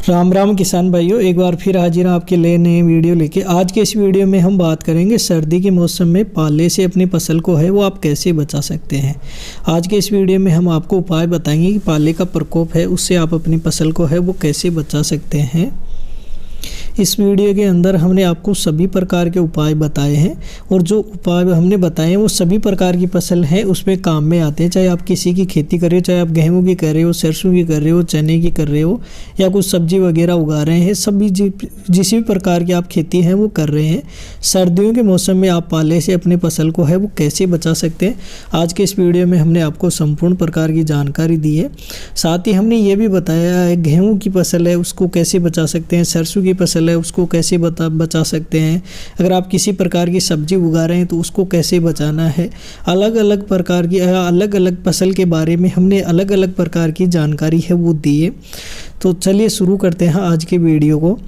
राम राम किसान भाइयों, एक बार फिर हाजिर हैं आपके लिए नए वीडियो लेके। आज के इस वीडियो में हम बात करेंगे सर्दी के मौसम में पाले से अपनी फसल को है वो आप कैसे बचा सकते हैं। आज के इस वीडियो में हम आपको उपाय बताएंगे कि पाले का प्रकोप है उससे आप अपनी फसल को है वो कैसे बचा सकते हैं। इस वीडियो के अंदर हमने आपको सभी प्रकार के उपाय बताए हैं और जो उपाय हमने बताए हैं वो सभी प्रकार की फसल है उसमें काम में आते हैं। चाहे आप किसी की खेती कर रहे हो, चाहे आप गेहूं की कर रहे हो, सरसों की कर रहे हो, चने की कर रहे हो या कुछ सब्जी वगैरह उगा रहे हैं, सभी जिस भी प्रकार की आप खेती हैं वो कर रहे हैं। सर्दियों के मौसम में आप पाले से अपनी फसल को है वो कैसे बचा सकते हैं, आज के इस वीडियो में हमने आपको संपूर्ण प्रकार की जानकारी दी है। साथ ही हमने ये भी बताया है गेहूँ की फसल है उसको कैसे बचा सकते हैं, सरसों की फसल है उसको कैसे बचा सकते हैं, अगर आप किसी प्रकार की सब्जी उगा रहे हैं तो उसको कैसे बचाना है। अलग अलग प्रकार की अलग अलग फसल के बारे में हमने अलग अलग प्रकार की जानकारी है वो दी है। तो चलिए शुरू करते हैं आज के वीडियो को।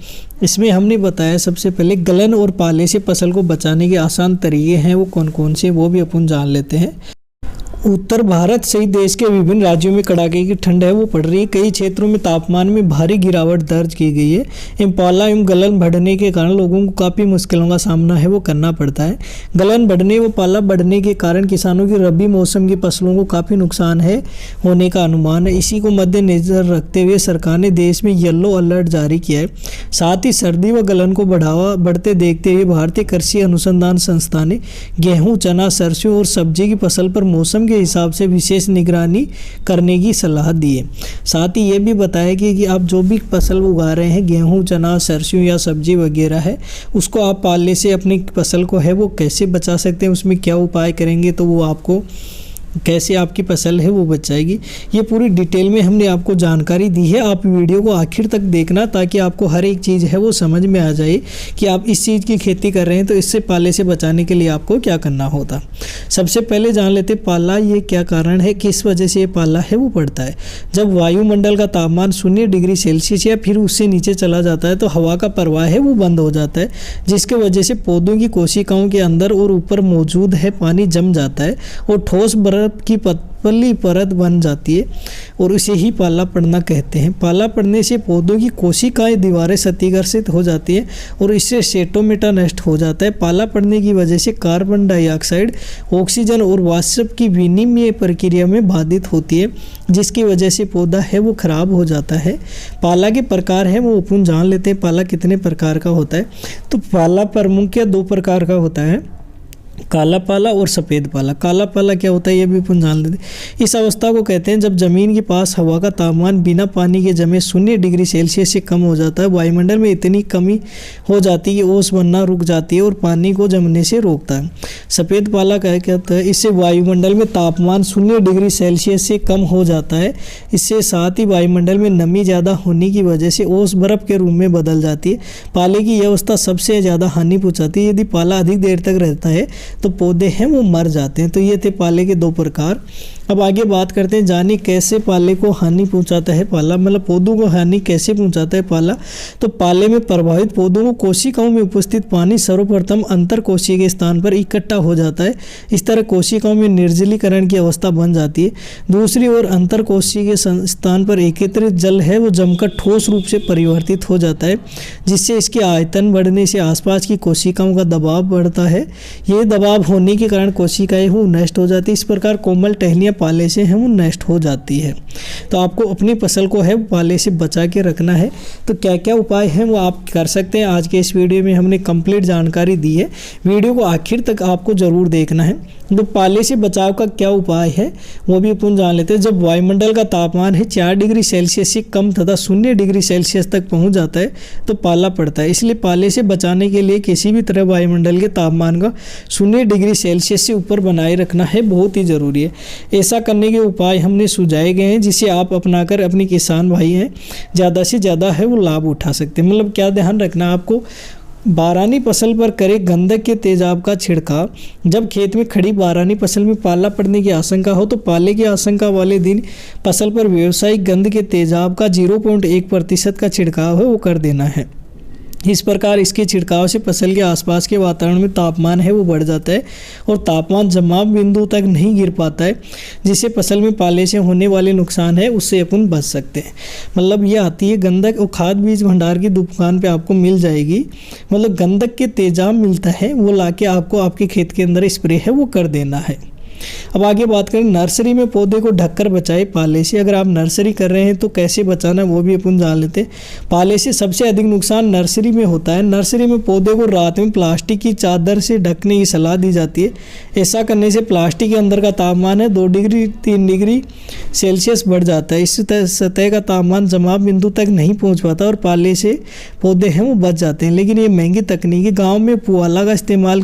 इसमें हमने बताया सबसे पहले गलन और पाले से फसल को बचाने के आसान तरीके हैं वो कौन कौन से, वो भी अपन जान लेते हैं। उत्तर भारत सहित देश के विभिन्न राज्यों में कड़ाके की ठंड है वो पड़ रही है। कई क्षेत्रों में तापमान में भारी गिरावट दर्ज की गई है। पाला एवं गलन बढ़ने के कारण लोगों को काफ़ी मुश्किलों का सामना है वो करना पड़ता है। गलन बढ़ने व पाला बढ़ने के कारण किसानों की रबी मौसम की फसलों को काफ़ी नुकसान है होने का अनुमान है। इसी को मद्देनजर रखते हुए सरकार ने देश में येलो अलर्ट जारी किया है। साथ ही सर्दी व गलन को बढ़ावा बढ़ते देखते हुए भारतीय कृषि अनुसंधान संस्थान ने गेहूँ, चना, सरसों और सब्जी की फसल पर मौसम के हिसाब से विशेष निगरानी करने की सलाह दी है। साथ ही ये भी बताया कि आप जो भी फसल उगा रहे हैं, गेहूं, चना, सरसों या सब्जी वगैरह है, उसको आप पाले से अपनी फसल को है वो कैसे बचा सकते हैं, उसमें क्या उपाय करेंगे तो वो आपको कैसे आपकी फसल है वो बच जाएगी। ये पूरी डिटेल में हमने आपको जानकारी दी है। आप वीडियो को आखिर तक देखना ताकि आपको हर एक चीज़ है वो समझ में आ जाए कि आप इस चीज़ की खेती कर रहे हैं तो इससे पाले से बचाने के लिए आपको क्या करना होता। सबसे पहले जान लेते पाला ये क्या कारण है, किस वजह से ये पाला है वो पड़ता है। जब वायुमंडल का तापमान 0 डिग्री सेल्सियस या फिर उससे नीचे चला जाता है तो हवा का प्रवाह है वो बंद हो जाता है, जिसके वजह से पौधों की कोशिकाओं के अंदर और ऊपर मौजूद है पानी जम जाता है और ठोस बर्फ की पतली परत बन जाती है और इसे ही पाला पड़ना कहते हैं। पाला पड़ने से पौधों की कोशिकाएं दीवारें क्षतिग्रसित हो जाती है और इससे सेटोमेटा नष्ट हो जाता है। पाला पड़ने की वजह से कार्बन डाइऑक्साइड, ऑक्सीजन और वाष्प की विनिमय प्रक्रिया में बाधित होती है, जिसकी वजह से पौधा है वो खराब हो जाता है। पाला के प्रकार हैं वो अपन जान लेते हैं। पाला कितने प्रकार का होता है, तो पाला प्रमुख 2 प्रकार का होता है, काला पाला और सफ़ेद पाला। काला पाला क्या होता है ये भी अपन जान लेते हैं। इस अवस्था को कहते हैं जब ज़मीन के पास हवा का तापमान बिना पानी के जमे 0 डिग्री सेल्सियस से कम हो जाता है। वायुमंडल में इतनी कमी हो जाती है कि ओस बनना रुक जाती है और पानी को जमने से रोकता है। सफ़ेद पाला क्या कहता है, इससे वायुमंडल में तापमान 0 डिग्री सेल्सियस से कम हो जाता है। इससे साथ ही वायुमंडल में नमी ज़्यादा होने की वजह से ओस बर्फ़ के रूप में बदल जाती है। पाले की यह अवस्था सबसे ज़्यादा हानि पहुँचाती है। यदि पाला अधिक देर तक रहता है तो पौधे हैं वो मर जाते हैं। तो ये थे पाले के 2 प्रकार। अब आगे बात करते हैं जानिए कैसे पाले को हानि पहुंचाता है पाला, मतलब पौधों को हानि कैसे पहुंचाता है पाला। तो पाले में प्रभावित पौधों को कोशिकाओं में उपस्थित पानी सर्वप्रथम अंतर कोशिकीय स्थान पर इकट्ठा हो जाता है। इस तरह कोशिकाओं में निर्जलीकरण की अवस्था बन जाती है। दूसरी ओर अंतर कोशिकीय स्थान पर एकत्रित जल है वो जमकर ठोस रूप से परिवर्तित हो जाता है, जिससे इसके आयतन बढ़ने से आसपास की कोशिकाओं का दबाव बढ़ता है। ये दबाव होने के कारण कोशिकाएं वो नष्ट हो जाती है। इस प्रकार कोमल टहनियाँ पाले से है वो नष्ट हो जाती है। तो आपको अपनी फसल को है पाले से बचा के रखना है। तो क्या क्या उपाय हैं वो आप कर सकते हैं। आज के इस वीडियो में हमने कंप्लीट जानकारी दी है। वीडियो को आखिर तक आपको ज़रूर देखना है। तो पाले से बचाव का क्या उपाय है वो भी अपन जान लेते हैं। जब वायुमंडल का तापमान है 4 डिग्री सेल्सियस से कम तथा 0 डिग्री सेल्सियस तक पहुंच जाता है तो पाला पड़ता है। इसलिए पाले से बचाने के लिए किसी भी तरह वायुमंडल के तापमान का 0 डिग्री सेल्सियस से ऊपर बनाए रखना है बहुत ही ज़रूरी है। ऐसा करने के उपाय हमने सुझाए गए हैं जिसे आप अपनाकर अपने किसान भाई हैं ज़्यादा से ज़्यादा है वो लाभ उठा सकते हैं। मतलब क्या ध्यान रखना आपको, बारानी फसल पर करे गंधक के तेजाब का छिड़काव। जब खेत में खड़ी बारानी फसल में पाला पड़ने की आशंका हो तो पाले की आशंका वाले दिन फसल पर व्यावसायिक गंध के तेजाब का 0.1% का छिड़काव है वो कर देना है। इस प्रकार इसके छिड़काव से फसल के आसपास के वातावरण में तापमान है वो बढ़ जाता है और तापमान जमाव बिंदु तक नहीं गिर पाता है, जिससे फसल में पाले से होने वाले नुकसान है उससे अपन बच सकते हैं। मतलब ये आती है गंधक और खाद बीज भंडार की दुकान पे आपको मिल जाएगी। मतलब गंधक के तेजाब मिलता है, वो लाके आपको आपके खेत के अंदर स्प्रे है वो कर देना है। अब आगे बात करें नर्सरी में पौधे को ढककर बचाए पाले से। अगर आप नर्सरी कर रहे हैं तो कैसे बचाना वो भी अपन जान लेते हैं। पाले से सबसे अधिक नुकसान नर्सरी में होता है। नर्सरी में पौधे को रात में प्लास्टिक की चादर से ढकने की सलाह दी जाती है। ऐसा करने से प्लास्टिक के अंदर का तापमान है 2 डिग्री 3 डिग्री सेल्सियस बढ़ जाता है। इस सतह का तापमान जमाव बिंदु तक नहीं पहुँच पाता और पाले से पौधे हैं वो बच जाते हैं। लेकिन ये महंगी तकनीक है। गाँव में पुआला का इस्तेमाल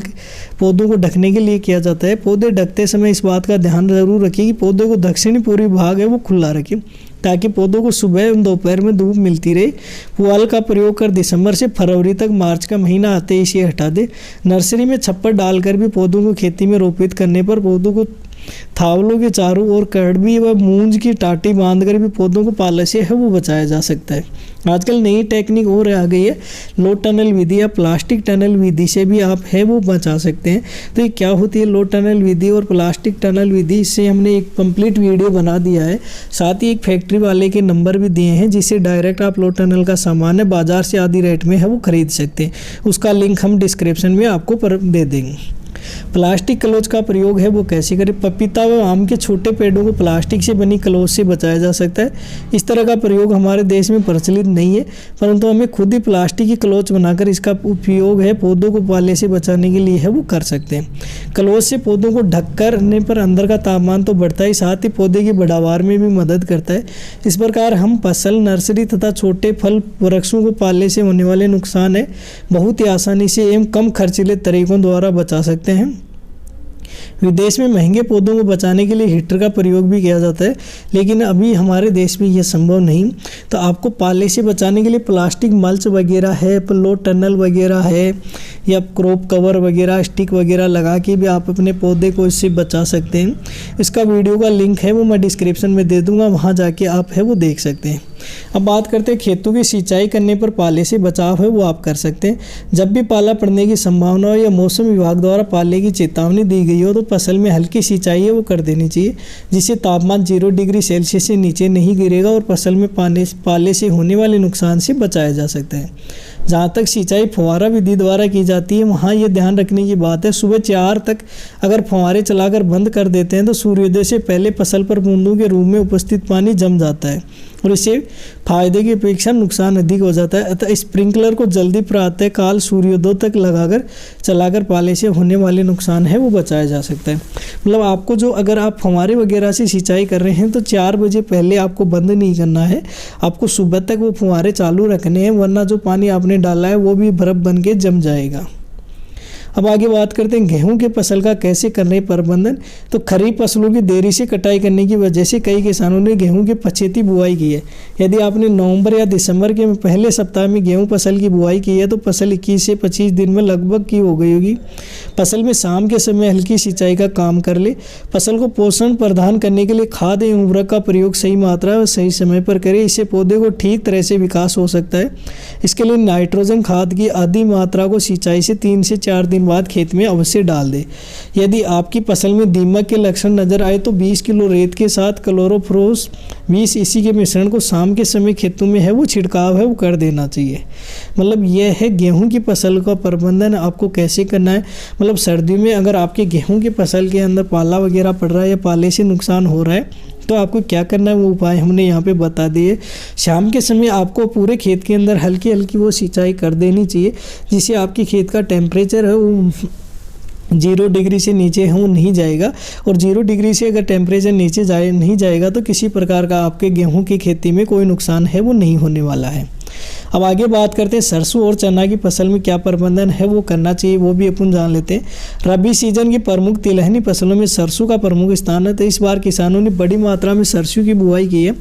पौधों को ढकने के लिए किया जाता है। पौधे ढकते समय इस बात का ध्यान जरूर रखिए कि पौधे को दक्षिणी पूर्वी भाग है वो खुला रखें, ताकि पौधों को सुबह एवं दोपहर में धूप मिलती रहे। पुआल का प्रयोग कर दिसंबर से फरवरी तक, मार्च का महीना आते ही इसे हटा दे। नर्सरी में छप्पर डालकर भी पौधों को खेती में रोपित करने पर पौधों को थावलों के चारों ओर कड़बी व मूंज की टाटी बांधकर भी पौधों को पाले से है वो बचाया जा सकता है। आजकल नई टेक्निक और आ गई है, लो टनल विधि या प्लास्टिक टनल विधि से भी आप है वो बचा सकते हैं। तो ये क्या होती है लो टनल विधि और प्लास्टिक टनल विधि, इससे हमने एक कंप्लीट वीडियो बना दिया है। साथ ही एक फैक्ट्री वाले के नंबर भी दिए हैं, जिससे डायरेक्ट आप लो टनल का सामान है बाजार से आधी रेट में है वो खरीद सकते हैं। उसका लिंक हम डिस्क्रिप्शन में आपको दे देंगे। प्लास्टिक क्लोज का प्रयोग है वो कैसे करें। पपीता व आम के छोटे पेड़ों को प्लास्टिक से बनी क्लोज से बचाया जा सकता है। इस तरह का प्रयोग हमारे देश में प्रचलित नहीं है, परंतु हमें खुद ही प्लास्टिक की क्लोज बनाकर इसका उपयोग है पौधों को पाले से बचाने के लिए है वो कर सकते हैं। क्लोज से पौधों को ढक करने पर अंदर का तापमान तो बढ़ता ही, साथ ही पौधे की बढ़ावार में भी मदद करता है। इस प्रकार हम फसल, नर्सरी तथा छोटे फल वृक्षों को पाले से होने वाले नुकसान है बहुत ही आसानी से एवं कम खर्चीले तरीकों द्वारा बचा सकते हैं। विदेश में महंगे पौधों को बचाने के लिए हीटर का प्रयोग भी किया जाता है, लेकिन अभी हमारे देश में यह संभव नहीं। तो आपको पाले से बचाने के लिए प्लास्टिक मल्च वगैरह है, लो टनल वगैरह है, या क्रॉप कवर वगैरह, स्टिक वगैरह लगा के भी आप अपने पौधे को इससे बचा सकते हैं। इसका वीडियो का लिंक है वो मैं डिस्क्रिप्शन में दे दूँगा, वहाँ जाके आप है वो देख सकते हैं। अब बात करते हैं खेतों की सिंचाई करने पर पाले से बचाव है वो आप कर सकते हैं। जब भी पाला पड़ने की संभावना हो या मौसम विभाग द्वारा पाले की चेतावनी दी गई हो तो फसल में हल्की सिंचाई है वो कर देनी चाहिए, जिससे तापमान 0 डिग्री सेल्सियस से नीचे नहीं गिरेगा और फसल में पाले से होने वाले नुकसान से बचाया जा सकता है। जहाँ तक सिंचाई फुहारा विधि द्वारा की जाती है, वहाँ ये ध्यान रखने की बात है सुबह 4 तक अगर फुहारे चलाकर बंद कर देते हैं तो सूर्योदय से पहले फसल पर बूंदों के रूप में उपस्थित पानी जम जाता है और इससे फायदे की अपेक्षा नुकसान अधिक हो जाता है। अतः स्प्रिंकलर को जल्दी प्रातः काल सूर्योदय तक लगाकर चलाकर पाले से होने वाले नुकसान है वो बचाया जा सकता है। मतलब आपको जो अगर आप फुहारे वगैरह से सिंचाई कर रहे हैं तो 4 बजे पहले आपको बंद नहीं करना है, आपको सुबह तक वो फुहारे चालू रखने हैं, वरना जो पानी आपने डाला है वो भी बर्फ बन के जम जाएगा। अब आगे बात करते हैं गेहूं के फसल का कैसे करने प्रबंधन। तो खरीफ फसलों की देरी से कटाई करने की वजह से कई किसानों ने गेहूं की पछेती बुआई की है। यदि आपने नवंबर या दिसंबर के पहले सप्ताह में गेहूं फसल की बुआई की है तो फसल 21 से 25 दिन में लगभग की हो गई होगी। फसल में शाम के समय हल्की सिंचाई का काम कर ले। फसल को पोषण प्रदान करने के लिए खाद एवं उर्वरक का प्रयोग सही मात्रा और सही समय पर करें, इससे पौधे को ठीक तरह से विकास हो सकता है। इसके लिए नाइट्रोजन खाद की आधी मात्रा को सिंचाई से 3 से 4 दिन बाद खेत में अवश्य डाल दें। यदि आपकी फसल में दीमक के लक्षण नजर आए तो 20 किलो रेत के साथ क्लोरोफ्रोस 20 इसी के मिश्रण को शाम के समय खेतों में है वो छिड़काव है वो कर देना चाहिए। मतलब यह है गेहूं की फसल का प्रबंधन आपको कैसे करना है। मतलब सर्दियों में अगर आपके गेहूं की फसल के अंदर पाला वगैरह पड़ रहा है या पाले से नुकसान हो रहा है तो आपको क्या करना है वो उपाय हमने यहाँ पे बता दिए। शाम के समय आपको पूरे खेत के अंदर हल्की हल्की वो सिंचाई कर देनी चाहिए, जिससे आपकी खेत का टेम्परेचर है वो 0 डिग्री से नीचे है वो नहीं जाएगा। और 0 डिग्री से अगर टेम्परेचर नीचे नहीं जाएगा तो किसी प्रकार का आपके गेहूं की खेती में कोई नुकसान है वो नहीं होने वाला है। अब आगे बात करते हैं सरसों और चना की फसल में क्या प्रबंधन है वो करना चाहिए, वो भी अपन जान लेते हैं। रबी सीजन की प्रमुख तिलहनी फसलों में सरसों का प्रमुख स्थान है, तो इस बार किसानों ने बड़ी मात्रा में सरसों की बुआई की है।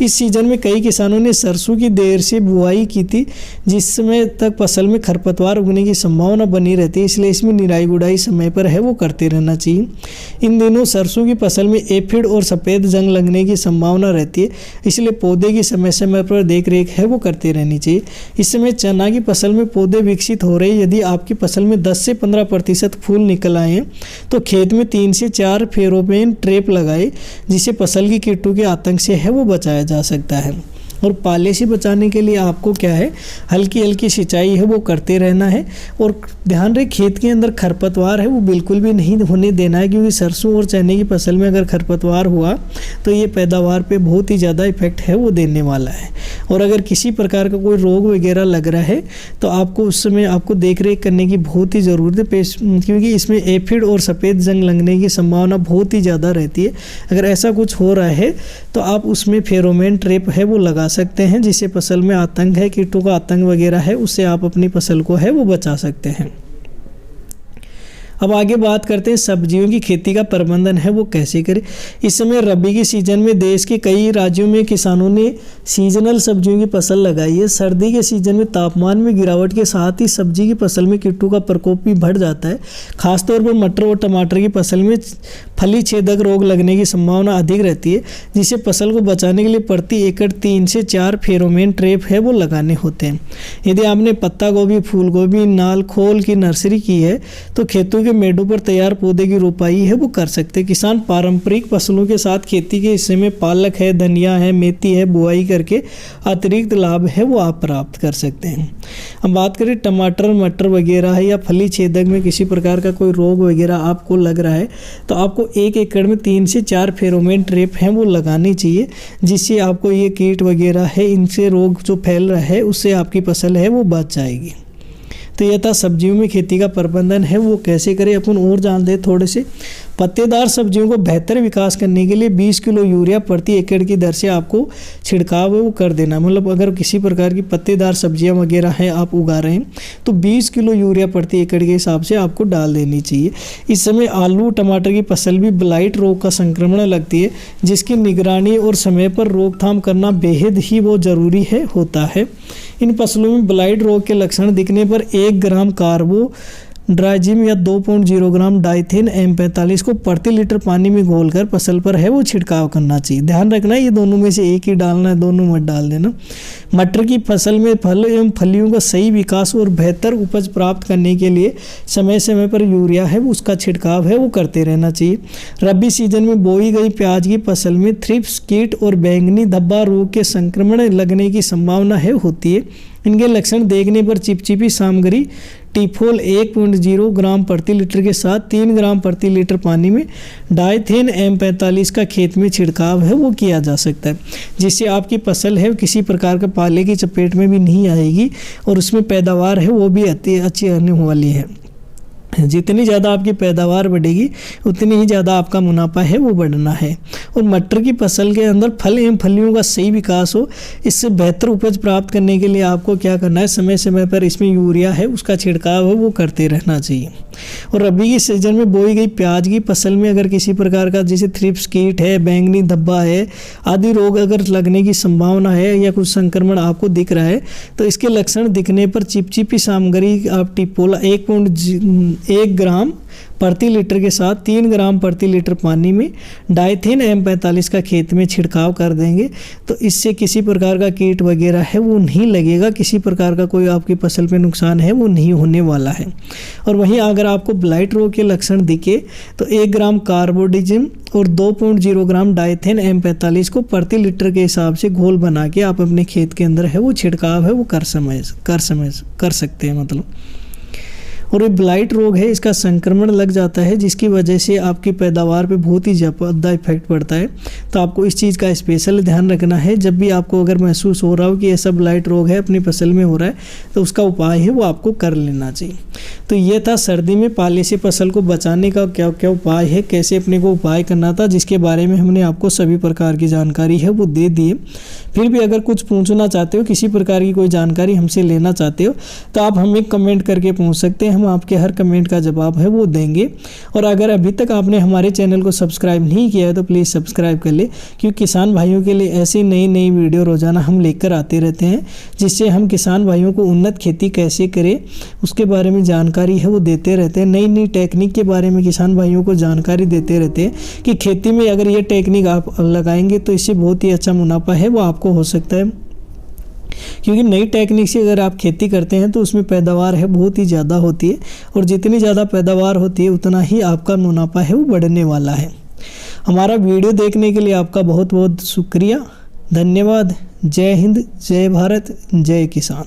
इस सीजन में कई किसानों ने सरसों की देर से बुआई की थी, जिसमें तक फसल में खरपतवार उगने की संभावना बनी रहती है, इसलिए इसमें निराई गुड़ाई समय पर है वो करते रहना चाहिए। इन दिनों सरसों की फसल में एफिड और सफ़ेद जंग लगने की संभावना रहती है, इसलिए पौधे की समय समय पर देख रेख है वो करते रहनी चाहिए। लीजिए। इस समय चना की फसल में पौधे विकसित हो रहे हैं। यदि आपकी फसल में 10 से 15% फूल निकल आए हैं तो खेत में 3 से 4 फेरोमोन ट्रैप लगाए, जिससे फसल की कीटों के आतंक से है वो बचाया जा सकता है। और पाले से बचाने के लिए आपको क्या है, हल्की हल्की सिंचाई है वो करते रहना है। और ध्यान रहे खेत के अंदर खरपतवार है वो बिल्कुल भी नहीं होने देना है, क्योंकि सरसों और चने की फसल में अगर खरपतवार हुआ तो ये पैदावार पे बहुत ही ज़्यादा इफेक्ट है वो देने वाला है। और अगर किसी प्रकार का कोई रोग वगैरह लग रहा है तो आपको उस समय आपको देख रेख करने की बहुत ही ज़रूरत है, क्योंकि इसमें एफिड और सफ़ेद जंग लगने की संभावना बहुत ही ज़्यादा रहती है। अगर ऐसा कुछ हो रहा है तो आप उसमें फेरोमोन ट्रैप है वो लगा सकते हैं, जिससे फसल में आतंक है, कीटों का आतंक वगैरह है, उससे आप अपनी फसल को है वो बचा सकते हैं। अब आगे बात करते हैं सब्जियों की खेती का प्रबंधन है वो कैसे करें। इस समय रबी के सीजन में देश के कई राज्यों में किसानों ने सीजनल सब्जियों की फसल लगाई है। सर्दी के सीजन में तापमान में गिरावट के साथ ही सब्जी की फसल में कीटों का प्रकोप भी बढ़ जाता है। खासतौर पर मटर और टमाटर की फसल में फली छेदक रोग लगने की संभावना अधिक रहती है, जिससे फसल को बचाने के लिए प्रति एकड़ 3 से 4 फेरोमोन ट्रैप है वो लगाने होते हैं। यदि आपने पत्ता गोभी, फूल गोभी, नाल खोल की नर्सरी की है तो खेतों के मेड़ों पर तैयार पौधे की रोपाई है वो कर सकते हैं। किसान पारंपरिक फसलों के साथ खेती के हिस्से में पालक है, धनिया है, मेथी है, बुआई करके अतिरिक्त लाभ है वो आप प्राप्त कर सकते हैं। हम बात करें टमाटर, मटर वगैरह है या फली छेदक में किसी प्रकार का कोई रोग वगैरह आपको लग रहा है तो आपको 1 एकड़ में 3 से 4 फेरोमोन ट्रैप हैं वो लगानी चाहिए, जिससे आपको ये कीट वगैरह है इनसे रोग जो फैल रहा है उससे आपकी फसल है वो बच जाएगी। तो यह था सब्जियों में खेती का प्रबंधन है वो कैसे करें। अपन और जान दें थोड़े से। पत्तेदार सब्जियों को बेहतर विकास करने के लिए 20 किलो यूरिया प्रति एकड़ की दर से आपको छिड़काव है वो कर देना। मतलब अगर किसी प्रकार की पत्तेदार सब्जियां वगैरह हैं आप उगा रहे हैं तो 20 किलो यूरिया प्रति एकड़ के हिसाब से आपको डाल देनी चाहिए। इस समय आलू टमाटर की फसल भी ब्लाइट रोग का संक्रमण लगती है, जिसकी निगरानी और समय पर रोकथाम करना बेहद ही वो ज़रूरी है होता है। इन फसलों में ब्लाइट रोग के लक्षण दिखने पर 1 ग्राम कार्बो ड्राइजिम या 2.0 ग्राम डाइथेन M45 को प्रति लीटर पानी में घोलकर फसल पर है वो छिड़काव करना चाहिए। ध्यान रखना ये दोनों में से एक ही डालना है, दोनों मत डाल देना। मटर की फसल में फल एवं फलियों का सही विकास और बेहतर उपज प्राप्त करने के लिए समय समय पर यूरिया है उसका छिड़काव है वो करते रहना चाहिए। रबी सीजन में बोई गई प्याज की फसल में थ्रिप्स कीट और बैंगनी धब्बा रोग के संक्रमण लगने की संभावना है होती है। इनके लक्षण देखने पर चिपचिपी सामग्री टीफोल 1.0 ग्राम प्रति लीटर के साथ 3 ग्राम प्रति लीटर पानी में डाइथेन M45 का खेत में छिड़काव है वो किया जा सकता है, जिससे आपकी फसल है किसी प्रकार का पाले की चपेट में भी नहीं आएगी और उसमें पैदावार है वो भी अच्छी आने वाली है। जितनी ज़्यादा आपकी पैदावार बढ़ेगी उतनी ही ज़्यादा आपका मुनाफा है वो बढ़ना है। और मटर की फसल के अंदर फल एवं फलियों का सही विकास हो, इससे बेहतर उपज प्राप्त करने के लिए आपको क्या करना है, समय समय पर इसमें यूरिया है उसका छिड़काव है वो करते रहना चाहिए। और रबी के सीजन में बोई गई प्याज की फसल में अगर किसी प्रकार का जैसे थ्रिप्स कीट है, बैंगनी धब्बा है आदि रोग अगर लगने की संभावना है या कुछ संक्रमण आपको दिख रहा है तो इसके लक्षण दिखने पर चिपचिपी सामग्री आप टिपोला 1 ग्राम प्रति लीटर के साथ 3 ग्राम प्रति लीटर पानी में डाइथेन M45 का खेत में छिड़काव कर देंगे तो इससे किसी प्रकार का कीट वगैरह है वो नहीं लगेगा, किसी प्रकार का कोई आपकी फसल पे नुकसान है वो नहीं होने वाला है। और वहीं अगर आपको ब्लाइट रोग के लक्षण दिखे तो 1 ग्राम कार्बोडिजिम और 2.0 ग्राम डाइथेन M45 को प्रति लीटर के हिसाब से घोल बना के आप अपने खेत के अंदर है वो छिड़काव है वो कर सकते हैं मतलब। और ये ब्लाइट रोग है इसका संक्रमण लग जाता है जिसकी वजह से आपकी पैदावार पे बहुत ही ज़्यादा इफेक्ट पड़ता है। तो आपको इस चीज़ का स्पेशल ध्यान रखना है। जब भी आपको अगर महसूस हो रहा हो कि ऐसा ब्लाइट रोग है अपनी फसल में हो रहा है तो उसका उपाय है वो आपको कर लेना चाहिए। तो ये था सर्दी में पाले से फसल को बचाने का क्या क्या उपाय है, कैसे अपने को उपाय करना था, जिसके बारे में हमने आपको सभी प्रकार की जानकारी है वो दे दी है। फिर भी अगर कुछ पूछना चाहते हो, किसी प्रकार की कोई जानकारी हमसे लेना चाहते हो तो आप हमें कमेंट करके पूछ सकते हैं, हम आपके हर कमेंट का जवाब है वो देंगे। और अगर अभी तक आपने हमारे चैनल को सब्सक्राइब नहीं किया है तो प्लीज़ सब्सक्राइब कर ले, क्योंकि किसान भाइयों के लिए ऐसी नई नई वीडियो रोज़ाना हम लेकर आते रहते हैं, जिससे हम किसान भाइयों को उन्नत खेती कैसे करें उसके बारे में जानकारी है वो देते रहते हैं। नई नई टेक्निक के बारे में किसान भाइयों को जानकारी देते रहते हैं कि खेती में अगर ये टेक्निक आप लगाएंगे तो इससे बहुत ही अच्छा मुनाफा है वो आपको हो सकता है। क्योंकि नई टेक्निक से अगर आप खेती करते हैं तो उसमें पैदावार है बहुत ही ज़्यादा होती है, और जितनी ज़्यादा पैदावार होती है उतना ही आपका मुनाफा है वो बढ़ने वाला है। हमारा वीडियो देखने के लिए आपका बहुत बहुत शुक्रिया, धन्यवाद। जय हिंद, जय भारत, जय किसान।